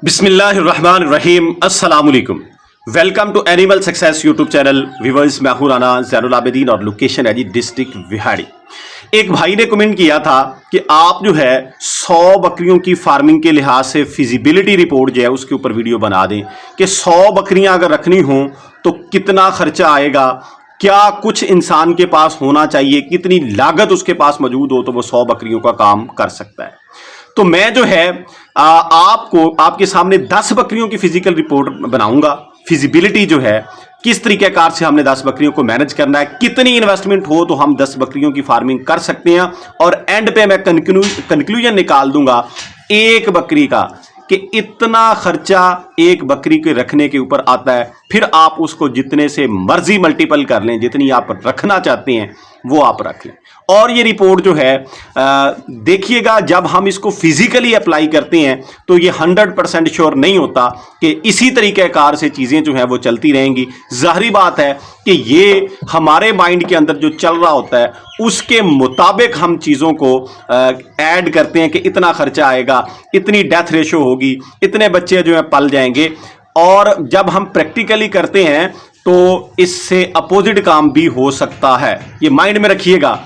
बिस्मिल्लाहिर्रहमानिर्रहीम अस्सलाम वालेकुम। Welcome to animal success YouTube channel. Viewers, मैं हूं राना ज़ैनुल आबिदीन और लोकेशन है जी डिस्ट्रिक्ट विहाड़ी। एक भाई ने कमेंट किया था कि आप जो है 100 बकरियों की फार्मिंग के लिहाज से फिजिबिलिटी रिपोर्ट जो है उसके ऊपर वीडियो बना दें कि 100 बकरियां अगर रखनी हों तो कितना खर्चा आएगा, क्या कुछ इंसान के पास होना चाहिए, कितनी लागत उसके पास मौजूद हो तो वो 100 बकरियों का काम कर सकता है। तो मैं जो है आपको आपके सामने 10 बकरियों की फिजिकल रिपोर्ट बनाऊंगा। फिजिबिलिटी जो है किस तरीकेकार से हमने 10 बकरियों को मैनेज करना है, कितनी इन्वेस्टमेंट हो तो हम 10 बकरियों की फार्मिंग कर सकते हैं, और एंड पे मैं कंक्लूजन निकाल दूंगा एक बकरी का कि इतना खर्चा एक बकरी के रखने के ऊपर आता है। फिर आप उसको जितने से मर्जी मल्टीपल कर लें, जितनी आप रखना चाहते हैं वो आप रख लें। और ये रिपोर्ट जो है देखिएगा, जब हम इसको फिजिकली अप्लाई करते हैं तो ये 100% श्योर नहीं होता कि इसी तरीक़ेकार से चीज़ें जो हैं वो चलती रहेंगी। ज़ाहिरी बात है कि ये हमारे माइंड के अंदर जो चल रहा होता है उसके मुताबिक हम चीज़ों को ऐड करते हैं कि इतना खर्चा आएगा, इतनी डेथ रेशो होगी, इतने बच्चे जो हैं पल जाएंगे। और जब हम प्रैक्टिकली करते हैं तो इससे अपोजिट काम भी हो सकता है। ये माइंड में रखिएगा,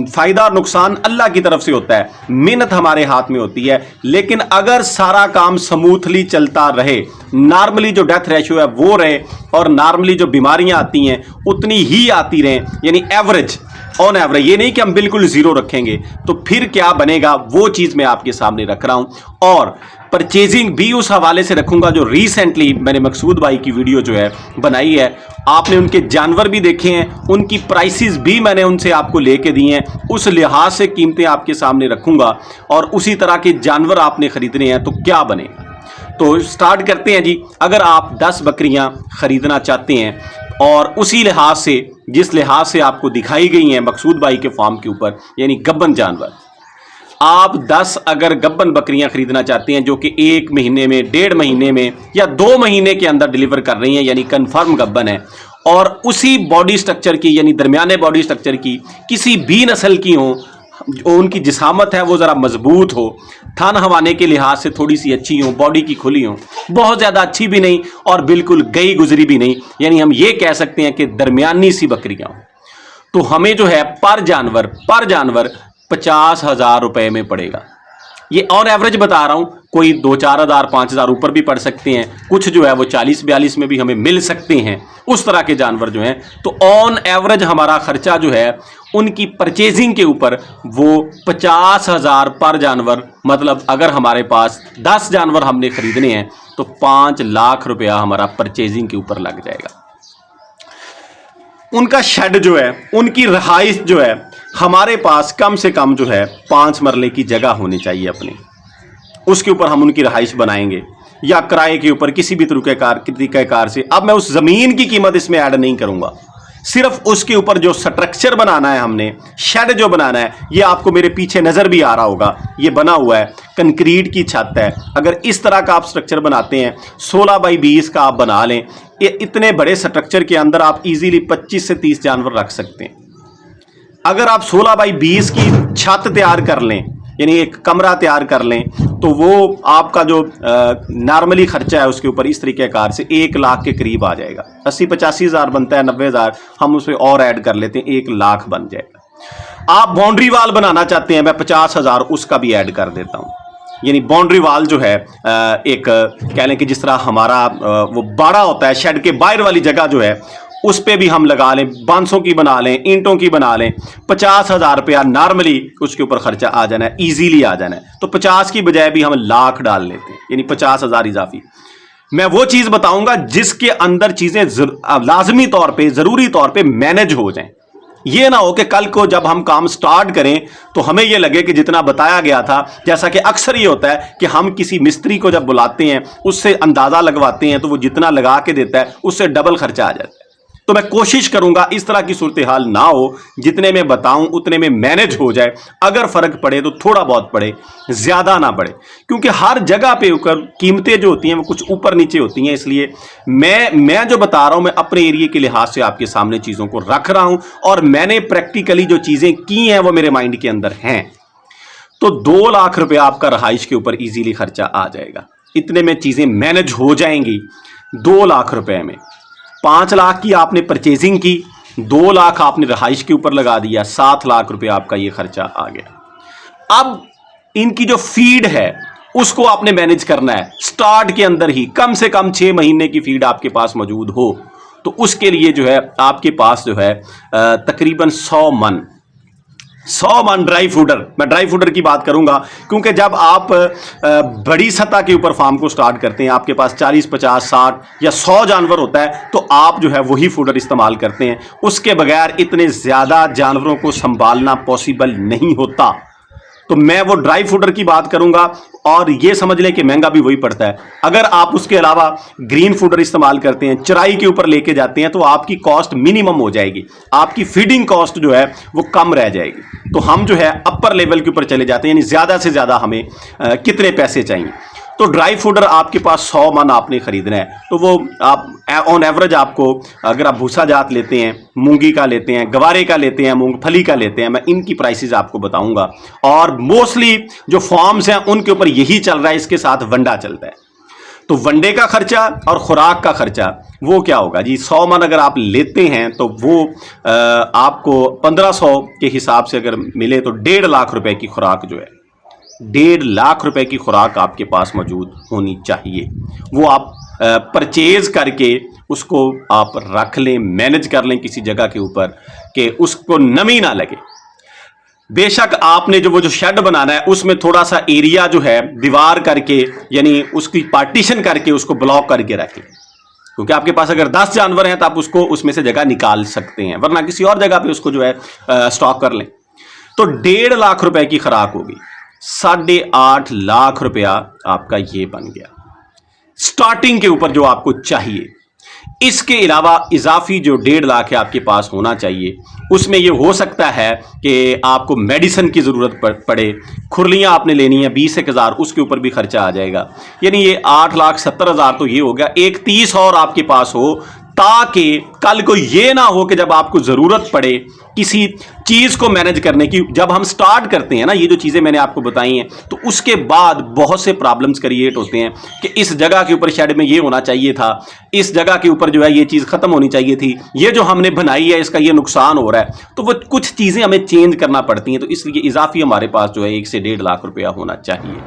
फायदा और नुकसान अल्लाह की तरफ से होता है, मेहनत हमारे हाथ में होती है। लेकिन अगर सारा काम स्मूथली चलता रहे, नॉर्मली जो डेथ रेशियो है वो रहे और नॉर्मली जो बीमारियां आती हैं उतनी ही आती रहें, यानी एवरेज ऑन एवरेज, ये नहीं कि हम बिल्कुल जीरो रखेंगे, तो फिर क्या बनेगा वो चीज़ मैं आपके सामने रख रहा हूं। और परचेजिंग भी उस हवाले से रखूंगा जो रिसेंटली मैंने मकसूद भाई की वीडियो जो है बनाई है। आपने उनके जानवर भी देखे हैं, उनकी प्राइसेस भी मैंने उनसे आपको लेके दी हैं, उस लिहाज से कीमतें आपके सामने रखूंगा। और उसी तरह के जानवर आपने खरीदने हैं तो क्या बनेगा। तो स्टार्ट करते हैं जी। अगर आप 10 बकरियां खरीदना चाहते हैं और उसी लिहाज से जिस लिहाज से आपको दिखाई गई हैं मकसूद भाई के फार्म के ऊपर, यानी गब्बन जानवर, आप 10 अगर गब्बन बकरियां खरीदना चाहते हैं जो कि 1 महीने में, 1.5 महीने में या 2 महीने के अंदर डिलीवर कर रही हैं, यानी कंफर्म गब्बन है, और उसी बॉडी स्ट्रक्चर की यानी दरमियाने बॉडी स्ट्रक्चर की किसी भी नस्ल की हो, उनकी जिसामत है वो ज़रा मजबूत हो, थन हवाने के लिहाज से थोड़ी सी अच्छी हो, बॉडी की खुली हो, बहुत ज़्यादा अच्छी भी नहीं और बिल्कुल गई गुजरी भी नहीं, यानी हम ये कह सकते हैं कि दरमियानी सी बकरियां हो, तो हमें जो है पर जानवर 50,000 रुपए में पड़ेगा। ये ऑन एवरेज बता रहा हूं, कोई 2-4 हज़ार 5 हज़ार ऊपर भी पड़ सकते हैं, कुछ जो है वो 40-42 में भी हमें मिल सकते हैं, उस तरह के जानवर जो हैं। तो ऑन एवरेज हमारा खर्चा जो है उनकी परचेजिंग के ऊपर वो 50,000 पर जानवर, मतलब अगर हमारे पास 10 जानवर हमने खरीदने हैं तो 5 लाख रुपया हमारा परचेजिंग के ऊपर लग जाएगा। उनका शेड जो है, उनकी रहाइश जो है, हमारे पास कम से कम जो है 5 मरले की जगह होनी चाहिए अपनी, उसके ऊपर हम उनकी रहाइश बनाएंगे या किराए के ऊपर किसी भी तरीक़ेकार से। अब मैं उस ज़मीन की कीमत इसमें ऐड नहीं करूंगा, सिर्फ उसके ऊपर जो स्ट्रक्चर बनाना है हमने, शेड जो बनाना है, ये आपको मेरे पीछे नज़र भी आ रहा होगा, ये बना हुआ है, कंक्रीट की छत है। अगर इस तरह का आप स्ट्रक्चर बनाते हैं, 16 बाई 20 का आप बना लें, ये इतने बड़े स्ट्रक्चर के अंदर आप इजीली 25 से 30 जानवर रख सकते हैं। अगर आप 16 बाई 20 की छत तैयार कर लें, यानी एक कमरा तैयार कर लें, तो वो आपका जो नॉर्मली खर्चा है उसके ऊपर इस तरीक़ेकार से 1 लाख के करीब आ जाएगा। 80-85 हज़ार बनता है, 90 हज़ार हम उसमें और ऐड कर लेते हैं, 1 लाख बन जाएगा। आप बाउंड्री वाल बनाना चाहते हैं, मैं 50 हज़ार उसका भी ऐड कर देता हूँ। यानी बाउंड्री वाल जो है एक कह लें कि जिस तरह हमारा वो बाड़ा होता है, शेड के बाहर वाली जगह जो है उस पे भी हम लगा लें, बांसों की बना लें, ईंटों की बना लें, 50,000 रुपया नॉर्मली उसके ऊपर खर्चा आ जाना है, इजीली आ जाना है। तो 50 की बजाय भी हम लाख डाल लेते हैं, यानी 50,000 इजाफी। मैं वो चीज़ बताऊंगा जिसके अंदर चीज़ें लाजमी तौर पे, ज़रूरी तौर पे मैनेज हो जाएं। ये ना हो कि कल को जब हम काम स्टार्ट करें तो हमें ये लगे कि जितना बताया गया था, जैसा कि अक्सर ये होता है कि हम किसी मिस्त्री को जब बुलाते हैं उससे अंदाज़ा लगवाते हैं तो वो जितना लगा के देता है उससे डबल खर्चा आ जाता है। तो मैं कोशिश करूंगा इस तरह की सूरत हाल ना हो, जितने में बताऊं उतने में मैनेज हो जाए। अगर फर्क पड़े तो थोड़ा बहुत पड़े, ज्यादा ना पड़े, क्योंकि हर जगह पे ऊपर कीमतें जो होती हैं वो कुछ ऊपर नीचे होती हैं। इसलिए मैं जो बता रहा हूं, मैं अपने एरिया के लिहाज से आपके सामने चीजों को रख रहा हूं, और मैंने प्रैक्टिकली जो चीजें की हैं वो मेरे माइंड के अंदर हैं। तो 2 लाख रुपया आपका रहाइश के ऊपर इजीली खर्चा आ जाएगा। इतने में चीज़ें मैनेज हो जाएंगी। 2 लाख रुपए में 5 लाख की आपने परचेजिंग की, 2 लाख आपने रहाइश के ऊपर लगा दिया, 7 लाख रुपए आपका ये खर्चा आ गया। अब इनकी जो फीड है उसको आपने मैनेज करना है। स्टार्ट के अंदर ही कम से कम 6 महीने की फीड आपके पास मौजूद हो, तो उसके लिए जो है आपके पास जो है तकरीबन 100 मन ड्राई फूडर, मैं ड्राई फूडर की बात करूंगा क्योंकि जब आप बड़ी सतह के ऊपर फार्म को स्टार्ट करते हैं, आपके पास 40, 50, 60 या 100 जानवर होता है, तो आप जो है वही फूडर इस्तेमाल करते हैं। उसके बगैर इतने ज़्यादा जानवरों को संभालना पॉसिबल नहीं होता। तो मैं वो ड्राई फूडर की बात करूंगा, और ये समझ लें कि महंगा भी वही पड़ता है। अगर आप उसके अलावा ग्रीन फूडर इस्तेमाल करते हैं, चराई के ऊपर लेके जाते हैं, तो आपकी कॉस्ट मिनिमम हो जाएगी, आपकी फीडिंग कॉस्ट जो है वो कम रह जाएगी। तो हम जो है अपर लेवल के ऊपर चले जाते हैं, यानी ज़्यादा से ज़्यादा हमें कितने पैसे चाहिए। तो ड्राई फूडर आपके पास 100 मन आपने खरीदना है, तो वो आप ऑन एवरेज आपको, अगर आप भूसा जात लेते हैं, मूंगी का लेते हैं, गवारे का लेते हैं, मूंगफली का लेते हैं, मैं इनकी प्राइसेस आपको बताऊंगा। और मोस्टली जो फॉर्म्स हैं उनके ऊपर यही चल रहा है, इसके साथ वंडा चलता है। तो वंडे का खर्चा और खुराक का खर्चा वो क्या होगा जी? 100 मन अगर आप लेते हैं तो वो आपको 1500 के हिसाब से अगर मिले तो 1.5 लाख रुपए की खुराक जो है, 1.5 लाख रुपए की खुराक आपके पास मौजूद होनी चाहिए। वो आप परचेज करके उसको आप रख लें, मैनेज कर लें किसी जगह के ऊपर कि उसको नमी ना लगे। बेशक आपने वो जो शेड बनाना है उसमें थोड़ा सा एरिया जो है दीवार करके, यानी उसकी पार्टीशन करके उसको ब्लॉक करके रखें, क्योंकि आपके पास अगर 10 जानवर हैं तो आप उसको उसमें से जगह निकाल सकते हैं, वरना किसी और जगह पे उसको जो है स्टॉक कर लें। तो 1.5 लाख रुपए की खुराक होगी, 8.5 लाख रुपया आपका ये बन गया स्टार्टिंग के ऊपर जो आपको चाहिए। इसके अलावा इजाफी जो 1.5 लाख है आपके पास होना चाहिए, उसमें ये हो सकता है कि आपको मेडिसिन की ज़रूरत पड़े, खुरलियाँ आपने लेनी है 20-1 उसके ऊपर भी खर्चा आ जाएगा, यानी ये 8,70,000 तो ये हो गया। एक 30 और आपके पास हो, ताकि कल को ये ना हो कि जब आपको ज़रूरत पड़े किसी चीज़ को मैनेज करने की। जब हम स्टार्ट करते हैं ना, ये जो चीज़ें मैंने आपको बताई हैं, तो उसके बाद बहुत से प्रॉब्लम्स क्रिएट होते हैं कि इस जगह के ऊपर शेड में ये होना चाहिए था, इस जगह के ऊपर जो है ये चीज़ ख़त्म होनी चाहिए थी, ये जो हमने बनाई है इसका ये नुकसान हो रहा है। तो वो कुछ चीज़ें हमें चेंज करना पड़ती हैं, तो इसलिए इजाफी हमारे पास जो है 1 से 1.5 लाख रुपया होना चाहिए।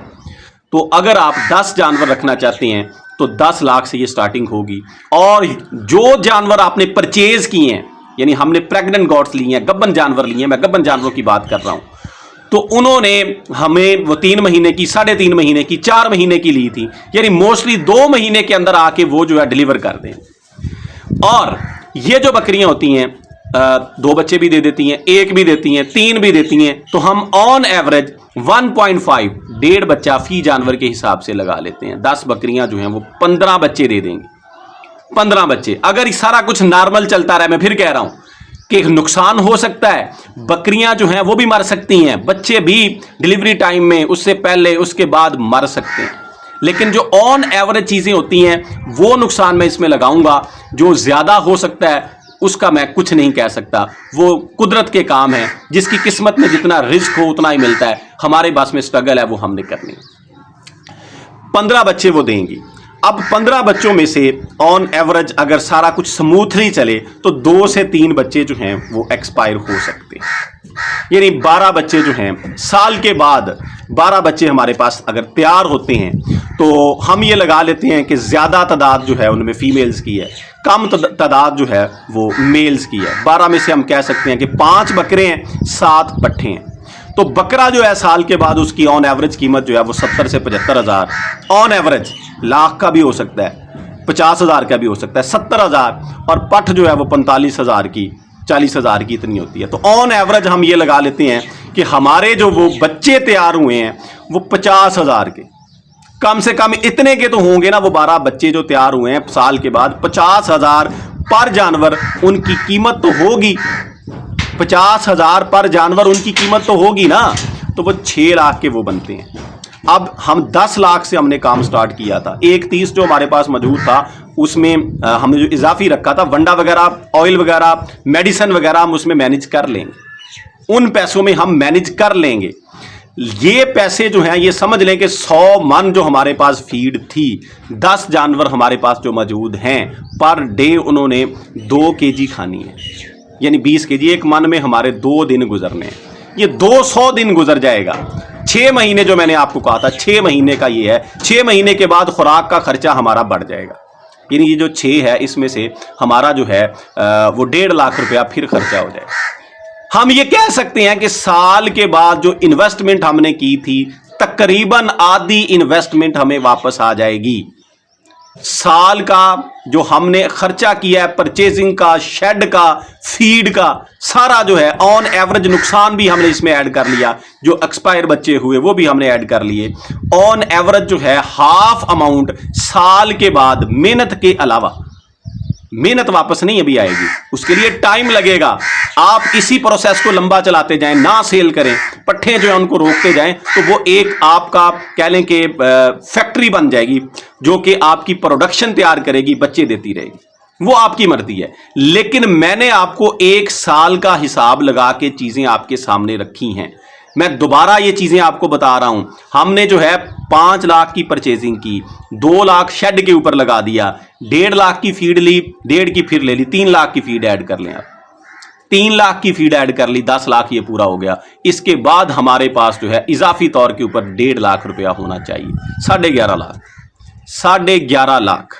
तो अगर आप 10 जानवर रखना चाहते हैं तो 10 लाख से ये स्टार्टिंग होगी। और जो जानवर आपने परचेज किए हैं, यानी हमने प्रेग्नेंट गॉड्स लिए हैं, गब्बन जानवर लिए हैं, मैं गब्बन जानवरों की बात कर रहा हूं, तो उन्होंने हमें वो 3 महीने की, 3.5 महीने की, 4 महीने की ली थी, यानी मोस्टली 2 महीने के अंदर आके वो जो है डिलीवर कर दें। और ये जो बकरियां होती हैं 2 बच्चे भी दे देती हैं, 1 भी देती हैं, 3 भी देती हैं, तो हम ऑन एवरेज 1.5 1.5 बच्चा फी जानवर के हिसाब से लगा लेते हैं। 10 बकरियां जो हैं वो 15 बच्चे दे देंगी। 15 बच्चे, अगर ये सारा कुछ नॉर्मल चलता रहा, मैं फिर कह रहा हूं कि नुकसान हो सकता है, बकरियां जो हैं वो भी मर सकती हैं, बच्चे भी डिलीवरी टाइम में, उससे पहले उसके बाद मर सकते हैं, लेकिन जो ऑन एवरेज चीज़ें होती हैं वो नुकसान मैं इसमें लगाऊंगा। जो ज़्यादा हो सकता है उसका मैं कुछ नहीं कह सकता, वो कुदरत के काम है, जिसकी किस्मत में जितना रिस्क हो उतना ही मिलता है। हमारे पास में स्ट्रगल है वो हमने करनी। 15 बच्चे वो देंगी। अब 15 बच्चों में से ऑन एवरेज अगर सारा कुछ स्मूथली चले तो 2 से 3 बच्चे जो हैं वो एक्सपायर हो सकते हैं, यानी 12 बच्चे जो हैं साल के बाद 12 बच्चे हमारे पास अगर तैयार होते हैं, तो हम ये लगा लेते हैं कि ज़्यादा तादाद जो है उनमें फीमेल्स की है, कम तादाद जो है वो मेल्स की है। 12 में से हम कह सकते हैं कि 5 बकरे हैं, 7 पट्ठे हैं। तो बकरा जो है साल के बाद उसकी ऑन एवरेज कीमत जो है वो 70 से 75 हज़ार, ऑन एवरेज लाख का भी हो सकता है, 50 हज़ार का भी हो सकता है, 70 हज़ार, और पठ जो है वो 45 हज़ार की, 40 हज़ार की इतनी होती है। तो ऑन एवरेज हम ये लगा लेते हैं कि हमारे जो वो बच्चे तैयार हुए हैं वो 50 हज़ार के, कम से कम इतने के तो होंगे ना। वो 12 बच्चे जो तैयार हुए हैं साल के बाद, 50 हज़ार पर जानवर उनकी कीमत तो होगी, 50 हज़ार पर जानवर उनकी कीमत तो होगी ना, तो वो 6 लाख के वो बनते हैं। अब हम 10 लाख से हमने काम स्टार्ट किया था, 1.30 जो हमारे पास मौजूद था उसमें हमने जो इजाफी रखा था, वंडा वगैरह, ऑयल वगैरह, मेडिसिन वगैरह हम उसमें मैनेज कर लेंगे, उन पैसों में हम मैनेज कर लेंगे। ये पैसे जो हैं ये समझ लें कि 100 मन जो हमारे पास फीड थी, 10 जानवर हमारे पास जो मौजूद हैं, पर डे उन्होंने 2 kg खानी है, यानी 20 kg। एक मन में हमारे 2 दिन गुजरने हैं, ये 200 दिन गुजर जाएगा। 6 महीने जो मैंने आपको कहा था, 6 महीने का ये है। 6 महीने के बाद खुराक का खर्चा हमारा बढ़ जाएगा, यानी ये जो 6 है इसमें से हमारा जो है वो 1.5 लाख रुपया फिर खर्चा हो जाएगा। हम ये कह सकते हैं कि साल के बाद जो इन्वेस्टमेंट हमने की थी, तकरीबन आधी इन्वेस्टमेंट हमें वापस आ जाएगी। साल का जो हमने खर्चा किया है, परचेजिंग का, शेड का, फीड का, सारा जो है ऑन एवरेज नुकसान भी हमने इसमें ऐड कर लिया, जो एक्सपायर बच्चे हुए वो भी हमने ऐड कर लिए। ऑन एवरेज जो है हाफ अमाउंट साल के बाद मेहनत के अलावा, मेहनत वापस नहीं अभी आएगी, उसके लिए टाइम लगेगा। आप इसी प्रोसेस को लंबा चलाते जाएं, ना सेल करें, पट्ठे जो है उनको रोकते जाएं, तो वो एक आपका कह लें कि फैक्ट्री बन जाएगी जो कि आपकी प्रोडक्शन तैयार करेगी, बच्चे देती रहेगी। वो आपकी मर्जी है। लेकिन मैंने आपको 1 साल का हिसाब लगा के चीजें आपके सामने रखी हैं। मैं दोबारा ये चीजें आपको बता रहा हूं। हमने जो है 5 लाख की परचेजिंग की, 2 लाख शेड के ऊपर लगा दिया, 1.5 लाख की फीड ली, 1.5 की फिर ले ली, 3 लाख की फीड ऐड कर लें आप, 3 लाख की फीड ऐड कर ली, 10 लाख ये पूरा हो गया। इसके बाद हमारे पास जो है इजाफी तौर के ऊपर 1.5 लाख रुपया होना चाहिए, 11.5 लाख, 11.5 लाख।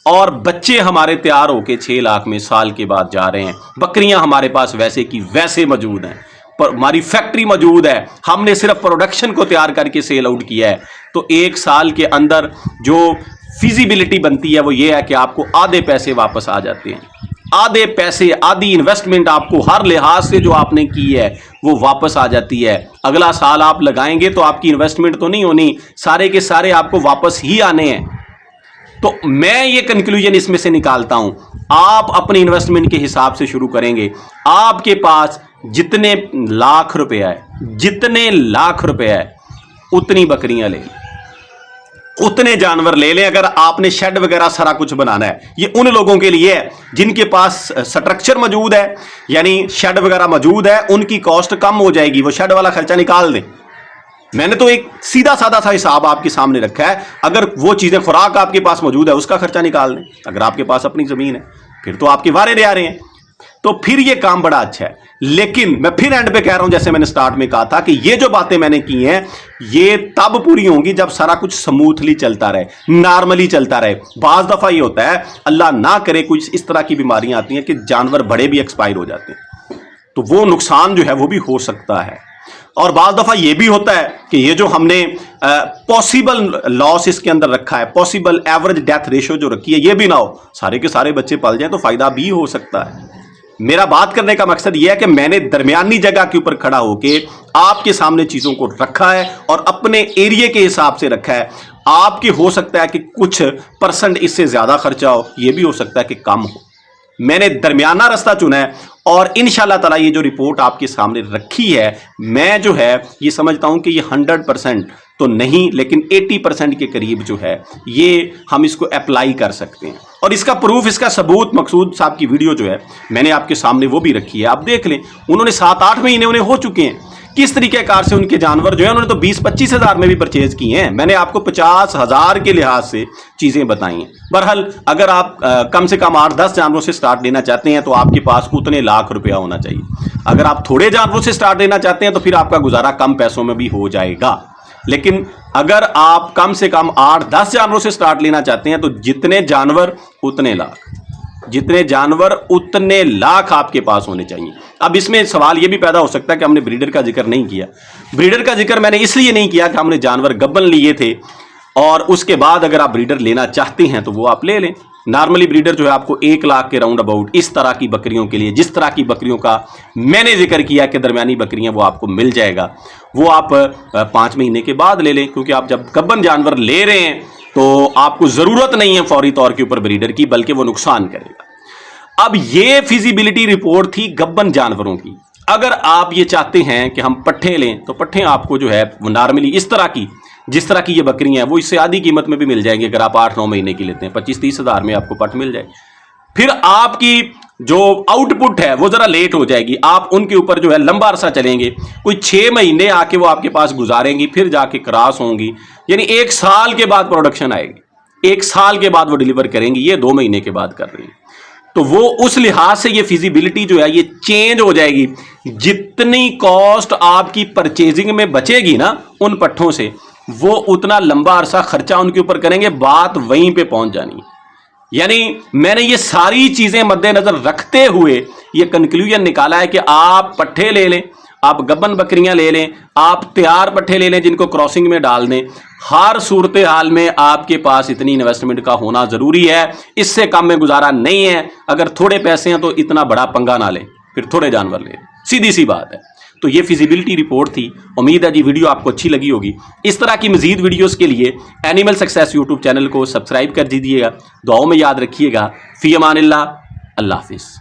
और बच्चे हमारे तैयार होके 6 लाख में साल के बाद जा रहे हैं। बकरियां हमारे पास वैसे की वैसे मौजूद हैं, पर हमारी फैक्ट्री मौजूद है, हमने सिर्फ प्रोडक्शन को तैयार करके सेल आउट किया है। तो 1 साल के अंदर जो फिजिबिलिटी बनती है वो ये है कि आपको आधे पैसे वापस आ जाते हैं, आधे पैसे, आधी इन्वेस्टमेंट आपको हर लिहाज से जो आपने की है वो वापस आ जाती है। अगला साल आप लगाएंगे तो आपकी इन्वेस्टमेंट तो नहीं होनी, सारे के सारे आपको वापस ही आने हैं। तो मैं ये कंक्लूजन इसमें से निकालता हूं, आप अपनी इन्वेस्टमेंट के हिसाब से शुरू करेंगे। आपके पास जितने लाख रुपया है, जितने लाख रुपया है, उतनी बकरियां ले लें, उतने जानवर ले लें। अगर आपने शेड वगैरह सारा कुछ बनाना है, ये उन लोगों के लिए है जिनके पास स्ट्रक्चर मौजूद है, यानी शेड वगैरह मौजूद है, उनकी कॉस्ट कम हो जाएगी, वो शेड वाला खर्चा निकाल दें। मैंने तो एक सीधा साधा सा हिसाब आपके सामने रखा है। अगर वो चीजें, खुराक आपके पास मौजूद है, उसका खर्चा निकाल दें। अगर आपके पास अपनी जमीन है, फिर तो आपके वारे ले आ रहे हैं, तो फिर ये काम बड़ा अच्छा है। लेकिन मैं फिर एंड पे कह रहा हूं, जैसे मैंने स्टार्ट में कहा था कि ये जो बातें मैंने की हैं ये तब पूरी होंगी जब सारा कुछ स्मूथली चलता रहे, नॉर्मली चलता रहे। बाज दफा ये होता है, अल्लाह ना करे, कुछ इस तरह की बीमारियां आती हैं कि जानवर बड़े भी एक्सपायर हो जाते हैं, तो वो नुकसान जो है वो भी हो सकता है। और बाज दफा ये भी होता है कि ये जो हमने पॉसिबल लॉस इसके अंदर रखा है, पॉसिबल एवरेज डेथ रेशियो जो रखी है, ये भी ना हो, सारे के सारे बच्चे पल जाएं तो फायदा भी हो सकता है। मेरा बात करने का मकसद यह है कि मैंने दरमियानी जगह के ऊपर खड़ा होके आपके सामने चीजों को रखा है और अपने एरिया के हिसाब से रखा है। आपके हो सकता है कि कुछ % इससे ज्यादा खर्चा हो, यह भी हो सकता है कि कम हो। मैंने दरमियाना रास्ता चुना है और इंशाल्लाह ताला ये जो रिपोर्ट आपके सामने रखी है, मैं जो है ये समझता हूं कि ये 100% तो नहीं, लेकिन 80% के करीब जो है ये हम इसको अप्लाई कर सकते हैं। और इसका प्रूफ, इसका सबूत मकसूद साहब की वीडियो जो है मैंने आपके सामने वो भी रखी है, आप देख लें। उन्होंने 7-8 महीने उन्हें हो चुके हैं, किस तरीके कार से उनके जानवर जो है उन्होंने तो 20-25 हज़ार में भी परचेज किए हैं। मैंने आपको 50,000 के लिहाज से चीज़ें बताई हैं। बहरहाल अगर आप कम से कम 8-10 जानवरों से स्टार्ट लेना चाहते हैं तो आपके पास उतने लाख रुपया होना चाहिए। अगर आप थोड़े जानवरों से स्टार्ट लेना चाहते हैं तो फिर आपका गुजारा कम पैसों में भी हो जाएगा। लेकिन अगर आप कम से कम 8-10 जानवरों से स्टार्ट लेना चाहते हैं तो जितने जानवर उतने लाख, जितने जानवर उतने लाख आपके पास होने चाहिए। अब इसमें सवाल यह भी पैदा हो सकता है कि हमने ब्रीडर का जिक्र नहीं किया। ब्रीडर का जिक्र मैंने इसलिए नहीं किया कि हमने जानवर गब्बन लिए थे और उसके बाद अगर आप ब्रीडर लेना चाहते हैं तो वो आप ले लें। नॉर्मली ब्रीडर जो है आपको 1 लाख के राउंड अबाउट इस तरह की बकरियों के लिए, जिस तरह की बकरियों का मैंने जिक्र किया कि दरमियानी बकरियां, वो आपको मिल जाएगा। वो आप 5 महीने के बाद ले लें, क्योंकि आप जब गब्बन जानवर ले रहे हैं तो आपको ज़रूरत नहीं है फौरी तौर के ऊपर ब्रीडर की, बल्कि वो नुकसान करेगा। अब ये फिजिबिलिटी रिपोर्ट थी गब्बन जानवरों की। अगर आप ये चाहते हैं कि हम पट्ठे लें तो पट्ठे आपको जो है वो नॉर्मली इस तरह की, जिस तरह की ये बकरियां हैं वो इससे आधी कीमत में भी मिल जाएंगी। अगर आप 8-9 महीने की लेते हैं 25-30 हज़ार में आपको पट मिल जाएगी। फिर आपकी जो आउटपुट है वो ज़रा लेट हो जाएगी, आप उनके ऊपर जो है लंबा अरसा चलेंगे, कोई 6 महीने आके वो आपके पास गुजारेंगी, फिर जाके क्रॉस होंगी, यानी 1 साल के बाद प्रोडक्शन आएगी, 1 साल के बाद वो डिलीवर करेंगी, ये 2 महीने के बाद कर रही है। तो वो उस लिहाज से ये फिजिबिलिटी जो है ये चेंज हो जाएगी। जितनी कॉस्ट आपकी परचेजिंग में बचेगी ना उन पट्ठों से, वो उतना लंबा अरसा खर्चा उनके ऊपर करेंगे, बात वहीं पे पहुंच जानी। यानी मैंने ये सारी चीजें मद्देनजर रखते हुए ये कंक्लूजन निकाला है कि आप पट्ठे ले लें, आप गब्बन बकरियां ले लें, आप तैयार पट्ठे ले लें जिनको क्रॉसिंग में डाल दें, हर सूरत हाल में आपके पास इतनी इन्वेस्टमेंट का होना जरूरी है, इससे कम में गुजारा नहीं है। अगर थोड़े पैसे हैं तो इतना बड़ा पंगा ना लें, फिर थोड़े जानवर लें, सीधी सी बात है। तो ये फिजिबिलिटी रिपोर्ट थी। उम्मीद है जी वीडियो आपको अच्छी लगी होगी। इस तरह की मजीद वीडियोस के लिए एनिमल सक्सेस यूट्यूब चैनल को सब्सक्राइब कर दीजिएगा। दुआओं में याद रखिएगा। फी अमानिल्लाह, अल्लाह हाफिज़।